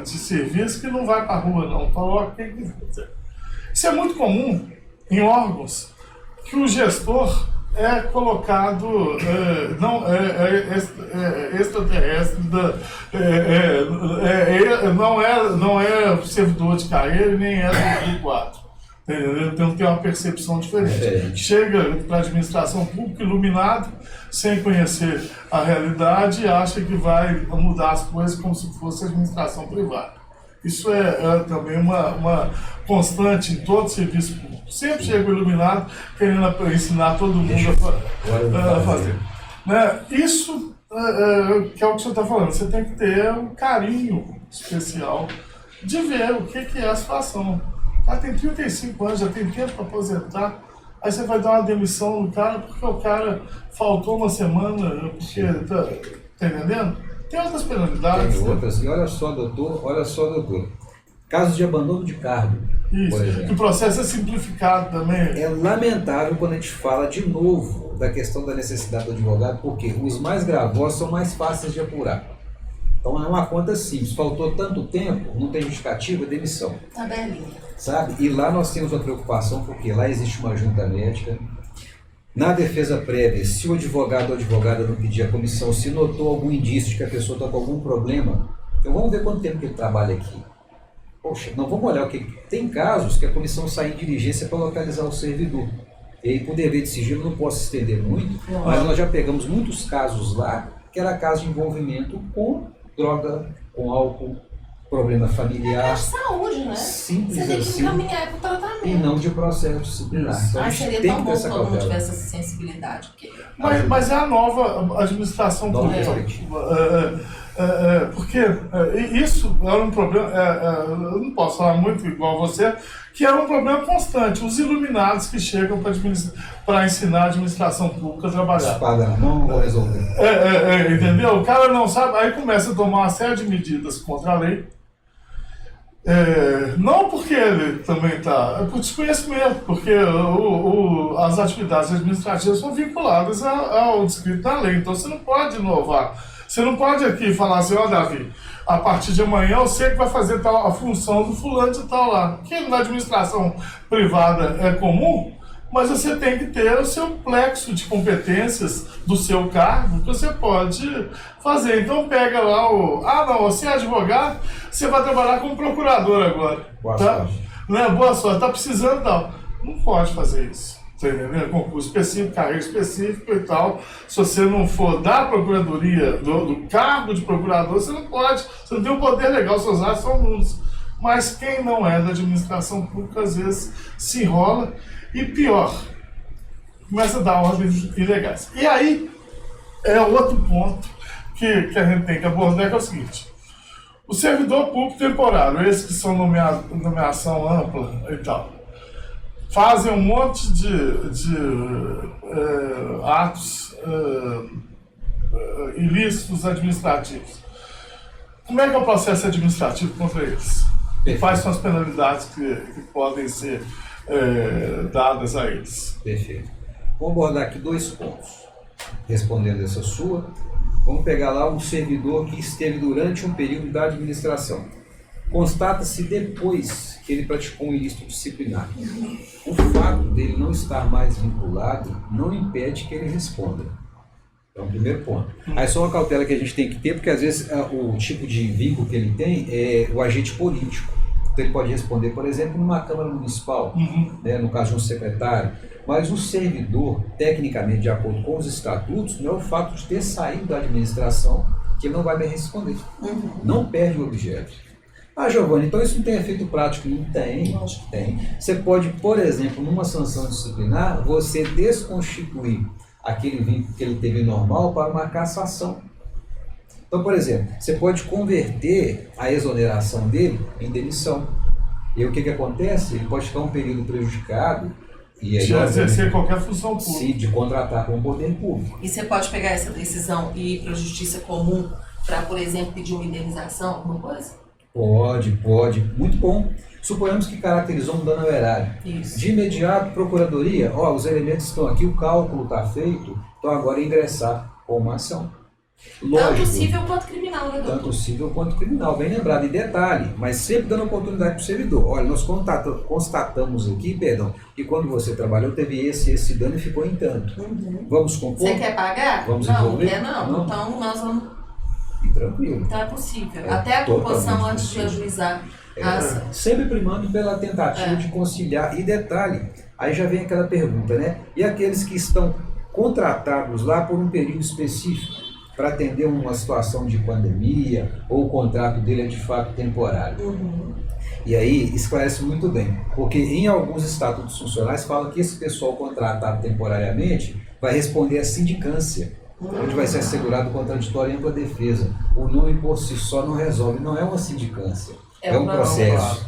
de serviço que não vai para a rua, não. Coloca quem quiser. Isso é muito comum em órgãos que o gestor é colocado, extraterrestre, não é servidor de carreira nem é do 4. Então tem uma percepção diferente. Chega para a administração pública iluminado, sem conhecer a realidade, e acha que vai mudar as coisas como se fosse administração privada. Isso é também uma constante em todo serviço público. Sempre chega iluminado, querendo ensinar todo mundo a fazer. Né? Isso que é o que você está falando. Você tem que ter um carinho especial de ver o que é a situação. O cara tem 35 anos, já tem tempo para aposentar, aí você vai dar uma demissão no cara porque o cara faltou uma semana, porque tá entendendo? Tem outras penalidades. Tem outras, e olha só, doutor, casos de abandono de cargo, isso, por exemplo. Que o processo é simplificado também. É lamentável quando a gente fala de novo da questão da necessidade do advogado, porque os mais gravosos são mais fáceis de apurar. Então é uma conta simples, faltou tanto tempo, não tem justificativa, demissão. Tabelinha. Sabe? E lá nós temos uma preocupação, porque lá existe uma junta médica. Na defesa prévia, se o advogado ou advogada não pedir a comissão, se notou algum indício de que a pessoa está com algum problema, então vamos ver quanto tempo que ele trabalha aqui. Poxa, não vamos olhar o que... Tem casos que a comissão sai em diligência para localizar o servidor. E aí, por dever de sigilo, não posso estender muito, mas nós já pegamos muitos casos lá, que era caso de envolvimento com droga, com álcool, problema familiar. É saúde, né? Simples você tem que assim, encaminhar para o tratamento. e não de processo disciplinar. Então, a gente seria tem tão que ter bom se essa todo mundo cautela. tivesse essa sensibilidade. Porque... Mas é a nova administração pública. Porque isso era um problema, eu não posso falar muito igual você, que era um problema constante. Os iluminados que chegam para ensinar a administração pública a trabalhar. Espada na mão, vou resolver. Entendeu? O cara não sabe, aí começa a tomar uma série de medidas contra a lei. Não porque ele também está, é por desconhecimento, porque as atividades administrativas são vinculadas ao descrito da lei, então você não pode inovar. Você não pode aqui falar assim, Davi, a partir de amanhã eu sei que vai fazer a função do fulano de tal lá. Que na administração privada é comum, mas você tem que ter o seu plexo de competências do seu cargo que você pode fazer. Então pega lá você é advogado, você vai trabalhar como procurador agora. Boa sorte. Boa sorte, tá precisando tal. Não pode fazer isso. Tá entendendo? Concurso específico, carreira específica e tal. Se você não for da procuradoria, do cargo de procurador, você não pode. Você não tem o poder legal, seus atos são nulos. Mas quem não é da administração pública, às vezes, se enrola e pior, começa a dar ordens ilegais. E aí é outro ponto que a gente tem que abordar, que é o seguinte: o servidor público temporário, esses que são nomeação ampla e tal, fazem um monte de atos ilícitos administrativos. Como é que é o processo administrativo contra eles? E quais são as penalidades que podem ser dadas a eles? Perfeito. Vamos abordar aqui 2 pontos. Respondendo essa sua, vamos pegar lá um servidor que esteve durante um período da administração. Constata-se depois que ele praticou um ilícito disciplinar. O fato dele não estar mais vinculado não impede que ele responda. É o primeiro ponto. Aí só uma cautela que a gente tem que ter, porque às vezes o tipo de vínculo que ele tem é o agente político. Então ele pode responder, por exemplo, numa Câmara Municipal, né, no caso de um secretário. Mas o servidor, tecnicamente, de acordo com os estatutos, não é o fato de ter saído da administração que ele não vai mais responder. Não perde o objeto. Ah, Giovanni, então isso não tem efeito prático? Não tem, acho que tem. Você pode, por exemplo, numa sanção disciplinar, você desconstituir aquele vínculo que ele teve normal para uma cassação. Então, por exemplo, você pode converter a exoneração dele em demissão. E o que acontece? Ele pode ficar um período prejudicado e aí, de exercer qualquer função pública. Sim, de contratar com o poder público. E você pode pegar essa decisão e ir para a justiça comum para, por exemplo, pedir uma indenização, alguma coisa? Pode. Muito bom. Suponhamos que caracterizou um dano ao erário. Isso. De imediato, procuradoria, os elementos estão aqui, o cálculo está feito, então agora é ingressar com uma ação. Lógico, tanto civil quanto criminal, né, doutor? tanto civil quanto criminal, bem lembrado. E detalhe, mas sempre dando oportunidade para o servidor. Olha, nós constatamos aqui, que quando você trabalhou teve esse dano e ficou em tanto. Vamos compor? Você quer pagar? Vamos não, envolver? não quer não. Então nós vamos... E tranquilo. Então é possível. É até a composição totalmente antes de possível. ajuizar a ação. Sempre primando pela tentativa de conciliar. E detalhe, aí já vem aquela pergunta, né? E aqueles que estão contratados lá por um período específico para atender uma situação de pandemia, ou o contrato dele é de fato temporário? E aí esclarece muito bem, porque em alguns estatutos funcionais fala que esse pessoal contratado temporariamente vai responder à sindicância, onde vai ser assegurado contraditório e ampla defesa. O nome por si só não resolve, não é uma sindicância, é um processo.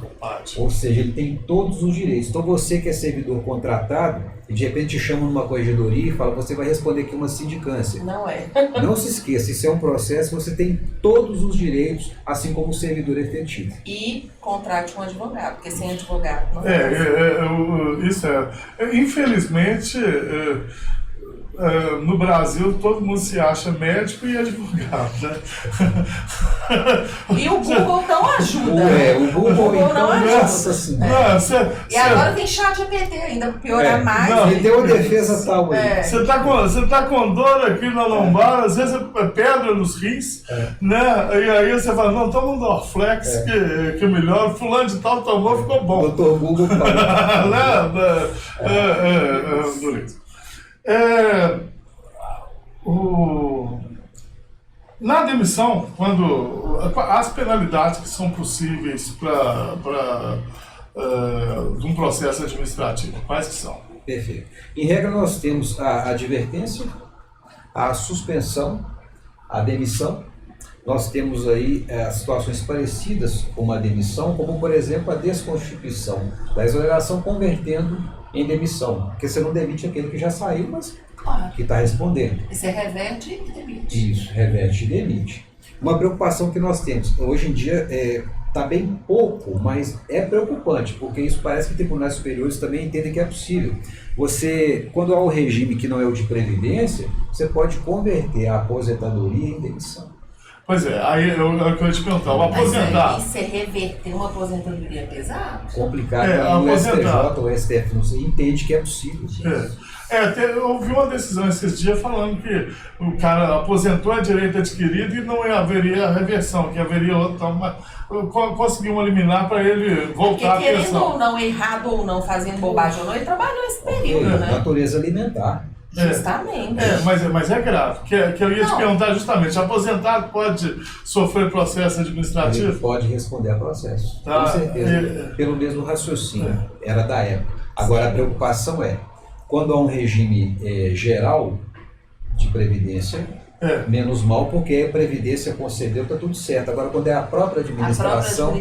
Ou seja, ele tem todos os direitos. Então você que é servidor contratado, e de repente te chama numa corregedoria e fala, você vai responder aqui uma sindicância. Não é. Não se esqueça, isso é um processo, você tem todos os direitos, assim como o servidor efetivo. E contrate um advogado, porque sem advogado não Isso infelizmente, no Brasil todo mundo se acha médico e advogado, né? E o Google não ajuda. O Google não então, ajuda. nossa senhora. E agora tem chat GPT ainda, pra piorar mais. Não, E tem uma defesa tal aí. Você tá com dor aqui na lombar, às vezes é pedra nos rins, né? E aí você fala, não, toma um Dorflex que melhora, fulano de tal tomou, ficou bom. Doutor Google fala. Na demissão, quando as penalidades que são possíveis para um processo administrativo, quais que são? Perfeito. Em regra, nós temos a advertência, a suspensão, a demissão. Nós temos aí situações parecidas com a demissão, como, por exemplo, a desconstituição da exoneração convertendo em demissão. Porque você não demite aquele que já saiu, mas que está respondendo. E você reverte e demite. Isso, reverte e demite. Uma preocupação que nós temos, hoje em dia está bem pouco, mas é preocupante, porque isso parece que tribunais superiores também entendem que é possível. Você, quando há um regime que não é o de previdência, você pode converter a aposentadoria em demissão. Pois é, aí eu queria te perguntar, o aposentar... Mas aí, você reverter uma aposentadoria pesada? Complicado, o aposentar. STJ, o STF, não sei, entende que é possível. Eu ouvi uma decisão esses dias falando que o cara aposentou a direito adquirido e não haveria reversão, que haveria outra, conseguiu uma liminar para ele voltar à porque pensão. querendo ou não, errado ou não, fazendo bobagem ou não, ele trabalhou esse período, né? Natureza alimentar. Justamente. Mas é grave. Que eu ia te Não. perguntar justamente, aposentado pode sofrer processo Ele administrativo? pode responder a processo. Tá. Com certeza. Pelo mesmo raciocínio. Era da época. Agora, a preocupação é, quando há um regime geral de previdência, menos mal, porque a previdência concedeu, está tudo certo. Agora, quando é a própria administração,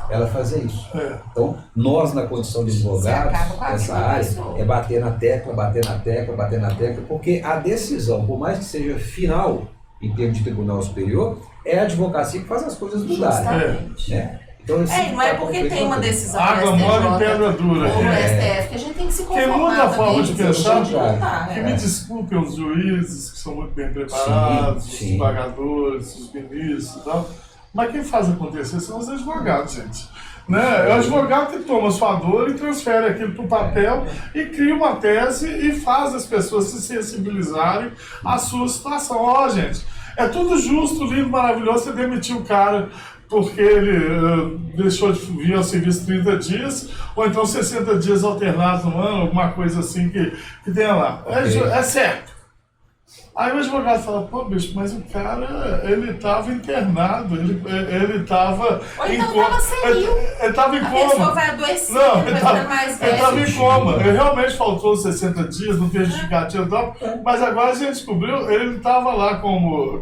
ela fazer isso. Então, nós, na condição de advogados, acaba com a essa vida da área, pessoa. é bater na tecla, bater na tecla, bater na tecla, porque a decisão, por mais que seja final, em termos de tribunal superior, é a advocacia que faz as coisas mudarem. Justamente. Né? Então, Não é porque tem uma decisão Água do STJ mole em pedra dura. ou no STF que a gente tem que se Porque conformar muda a também, forma de que pensar, a gente não tá, Que né? me desculpem os juízes, que são muito bem preparados, Sim, os sim. pagadores, os ministros e tal. Mas quem faz acontecer são os advogados, gente. Né? É o advogado que toma sua dor e transfere aquilo para o papel e cria uma tese e faz as pessoas se sensibilizarem à sua situação. Ó, gente, é tudo justo, lindo, maravilhoso, você demitir o cara porque ele deixou de vir ao serviço 30 dias, ou então 60 dias alternados no ano, alguma coisa assim que tenha lá. É certo. Aí o advogado fala, pô, bicho, mas o cara, ele estava internado, ele estava Ou então estava senil. Ele estava em A coma. pessoa vai adoecer, Não, vai ele ficando mais estava velho. em coma. Ele realmente faltou 60 dias, não tem justificativa e tal, mas agora a gente descobriu, ele estava lá como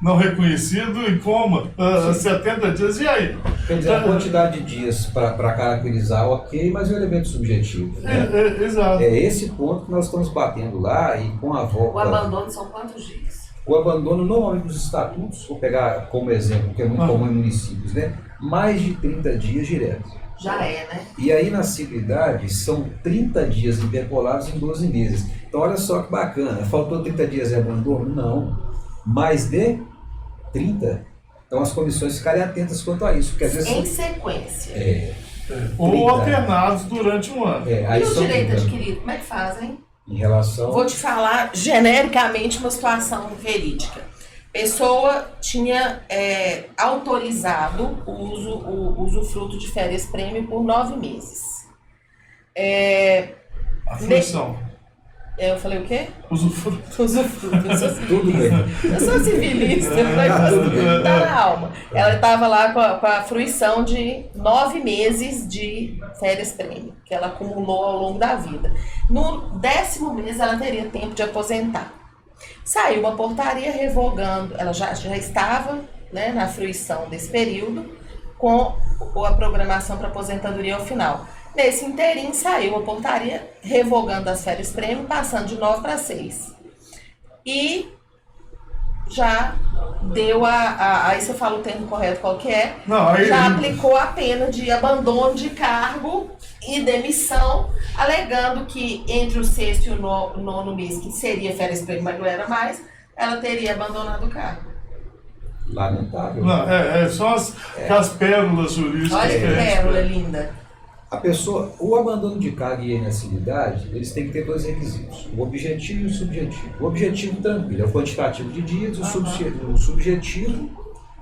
não reconhecido, em coma, 70 dias, e aí? Quer dizer, a quantidade de dias para caracterizar, ok, mas é um elemento subjetivo. Né? Exato. É esse ponto que nós estamos batendo lá e com a volta. O abandono são quantos dias? O abandono, normalmente nos estatutos, vou pegar como exemplo, que é muito comum em municípios, né? Mais de 30 dias direto. Já é, né? E aí na civilidade são 30 dias interpolados em 12 meses. Então olha só que bacana, faltou 30 dias de abandono? Não. Mais de 30. Então as comissões ficarem atentas quanto a isso. Porque às vezes Em sequência. Ou 30. alternados durante um ano. Aí E o são direito 30. adquirido, como é que fazem? Em relação. Vou te falar genericamente uma situação verídica. Pessoa tinha autorizado o usufruto de férias prêmio por 9 meses. A função. Eu falei o quê? Usufruto. Usufruto. Tudo bem. Eu sou civilista, tá na alma. Ela estava lá com a fruição de 9 meses de férias prêmio, que ela acumulou ao longo da vida. No 10º mês ela teria tempo de aposentar. Saiu uma portaria revogando, ela já estava, né, na fruição desse período, com a programação para aposentadoria ao final. Nesse inteirinho saiu uma portaria revogando as férias prêmio, passando de 9 para 6. E já deu aí você fala o termo correto qual que é, Não, aí- já aplicou a pena de abandono de cargo e demissão, alegando que entre o 6º e o 9º mês, que seria férias prêmio, mas não era mais, ela teria abandonado o cargo. Lamentável. Não, são as pérolas jurídicas. Olha que a gente pérola vê. linda. A pessoa, o abandono de cargo e inacessibilidade, eles têm que ter 2 requisitos, o objetivo e o subjetivo. O objetivo tranquilo, é o quantitativo de dias, o subjetivo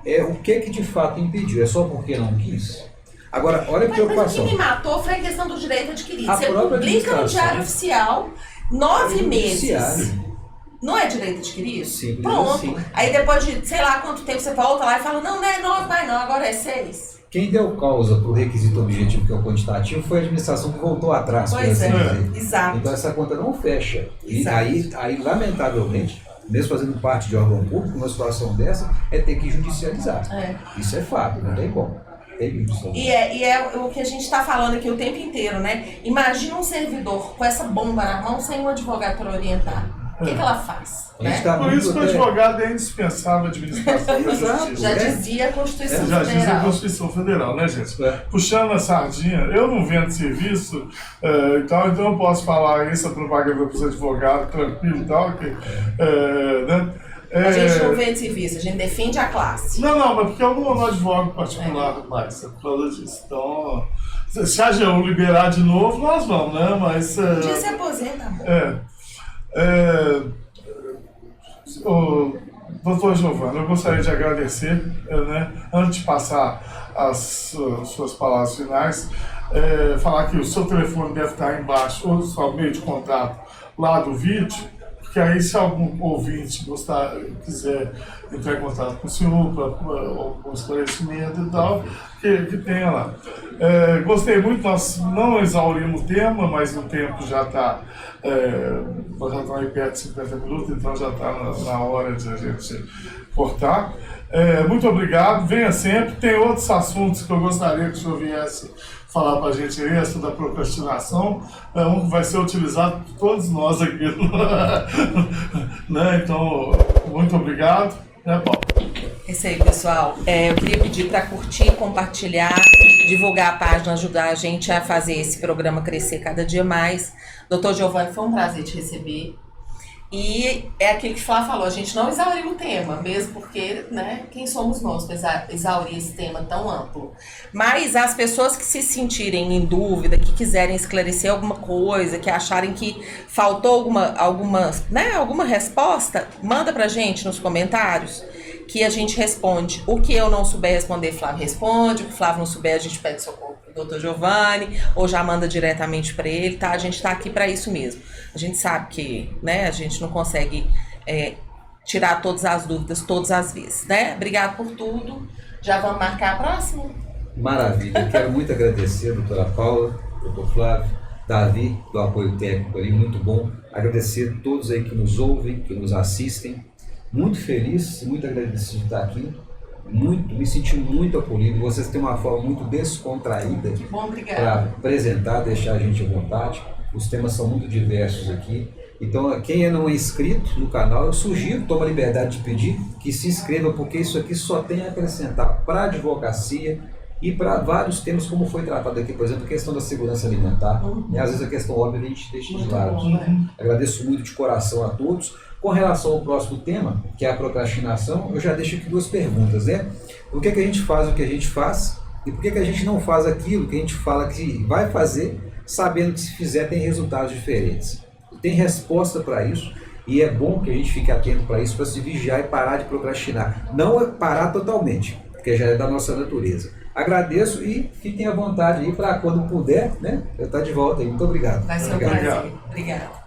é o que de fato impediu, é só porque não quis. Agora, olha que Mas o preocupação. que me matou foi a questão do direito adquirido. A Você própria publica no administração. Diário Oficial 9 meses. Judiciário. Não é direito adquirido? Simples Pronto. assim. Aí depois de sei lá quanto tempo você volta lá e fala, não é 9, vai não, agora é 6. Quem deu causa para o requisito objetivo, que é o quantitativo, foi a administração que voltou atrás, por Pois assim é, dizer. exato. Então essa conta não fecha. E Exato. aí, lamentavelmente, mesmo fazendo parte de órgão público, uma situação dessa é ter que judicializar. Isso é fato, não tem como. Tem que judicializar. E é o que a gente está falando aqui o tempo inteiro, né? Imagina um servidor com essa bomba na mão sem um advogado para orientar. O que ela faz? A gente Né? tá Por muito isso que o até- advogado é indispensável à administração da Exato. justiça. Já É. dizia a Constituição Já diz a Federal. Constituição Federal, né, gente? É. Puxando a sardinha, eu não vendo serviço, então eu posso falar isso, a propaganda para os advogados, tranquilo e tal. Né? A gente não vende serviço, a gente defende a classe. Não, mas porque eu não advogo particular mais, é por causa disso. Então, se a AGU liberar de novo, nós vamos, né? Mas. Um dia se aposenta, amor. Doutor Giovanni, eu gostaria de agradecer, né, antes de passar as suas palavras finais, falar que o seu telefone deve estar aí embaixo, ou o seu meio de contato lá do vídeo, porque aí se algum ouvinte quiser entrar em contato com o senhor para algum esclarecimento e tal, que tenha lá. Gostei muito, nós não exaurimos o tema, mas o tempo já está aí perto de 50 minutos, então já está na hora de a gente cortar. Muito obrigado, venha sempre. Tem outros assuntos que eu gostaria que o senhor viesse falar para a gente aí, essa da procrastinação, um que vai ser utilizado por todos nós aqui. Né? Então, muito obrigado. Paulo? É isso aí, pessoal. Eu queria pedir para curtir, compartilhar, divulgar a página, ajudar a gente a fazer esse programa crescer cada dia mais. Doutor Giovanni, foi um prazer te receber. E é aquilo que o Flávio falou, a gente não exauriu o tema, mesmo porque, né, quem somos nós para exaurir esse tema tão amplo. Mas as pessoas que se sentirem em dúvida, que quiserem esclarecer alguma coisa, que acharem que faltou alguma resposta, manda pra gente nos comentários, que a gente responde. O que eu não souber responder, Flávio responde. O que o Flávio não souber, a gente pede socorro pro Dr. Giovanni, ou já manda diretamente para ele, tá? A gente tá aqui para isso mesmo. A gente sabe que, né, a gente não consegue tirar todas as dúvidas todas as vezes, né? Obrigado por tudo. Já vamos marcar a próxima? Maravilha. Quero muito agradecer a doutora Paula, doutor Flávio, Davi, do apoio técnico ali, muito bom. Agradecer a todos aí que nos ouvem, que nos assistem. Muito feliz, muito agradecido de estar aqui. Me senti muito acolhido. Vocês têm uma forma muito descontraída para apresentar, deixar a gente à vontade. Os temas são muito diversos aqui. Então, quem não é inscrito no canal, eu sugiro, toma a liberdade de pedir, que se inscreva, porque isso aqui só tem a acrescentar para a advocacia e para vários temas, como foi tratado aqui, por exemplo, a questão da segurança alimentar. E às vezes a questão óbvia a gente deixa de lado. Agradeço muito de coração a todos. Com relação ao próximo tema, que é a procrastinação, eu já deixo aqui duas perguntas, né? Por que a gente faz o que a gente faz e por que a gente não faz aquilo que a gente fala que vai fazer, sabendo que se fizer tem resultados diferentes? Tem resposta para isso e é bom que a gente fique atento para isso, para se vigiar e parar de procrastinar. Não é parar totalmente, porque já é da nossa natureza. Agradeço e fiquem à vontade aí para quando puder, né? Eu estar de volta aí. Muito obrigado. Vai ser um prazer. Obrigado.